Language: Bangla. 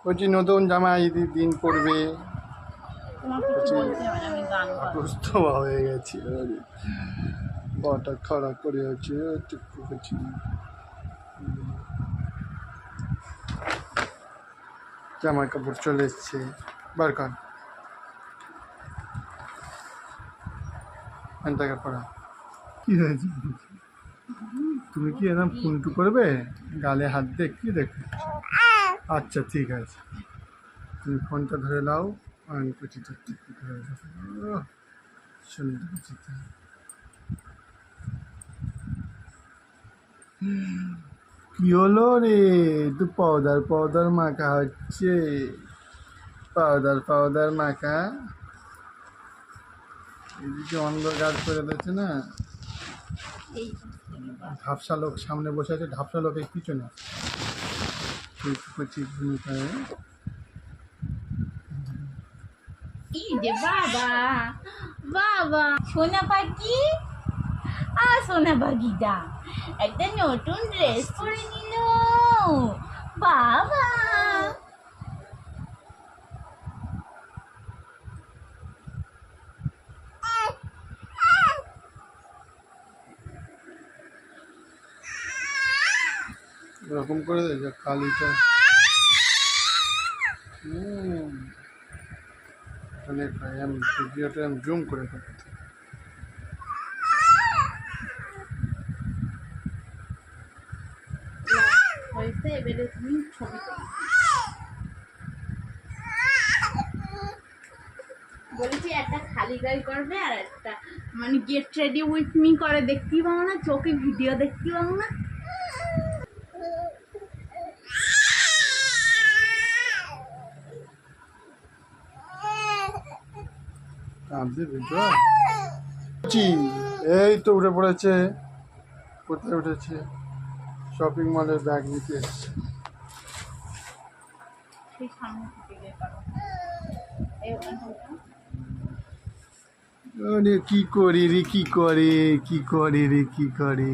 বলছি নতুন জামা ঈদের দিন পরবে, অসুস্থ হয়ে গেছি, পাটা খারাপ করে আছে, জামা কাপড় চলে এসছে, বার কর টাকা পড়া। কি হয়েছে? তুমি কি এরকম ফুলটু করবে গালে হাত দিয়ে? কি দেখো? আচ্ছা ঠিক আছে, তুমি ফোনটা ধরে নাও, আমি কুচিটা টিপে ধরে দেবো। সুন্দর কুচিটা। কি হলো রে? একটু পাউডার পাউডার মাখা হচ্ছে, পাউডার পাউডার মাখা। এদিকে অন্ধকার করে দিচ্ছে না, ঝাপসা লোক সামনে বসে আছে, ঝাপসা লোকের পিছনে কচি ভূমিকায়। এই যে বাবা, বাবা সোনা পাখি, সোনা পাখিটা একটা নতুন ড্রেস পরে নিল বাবা। এরকম করে দেয় যে কালিটা। অনেক আমি ভিডিওটা আমি জুম করে দেখাচ্ছি। হয়েছে, এবারে তুমি ছবি করো। বলেছি একটা খালি গায়ে করবে আর একটা মানে গেট রেডি উইথ মি করে, দেখতেই পাবো না চোখে, ভিডিও দেখতেই পাবো না। এই তো উঠে পড়েছে। কোথায় উঠেছে? শপিং মলের ব্যাগ নিতে এসছে। সেই সামনে থেকে গিয়ে করো। কি করি রে, কি করে, কি করে রে, কি করে।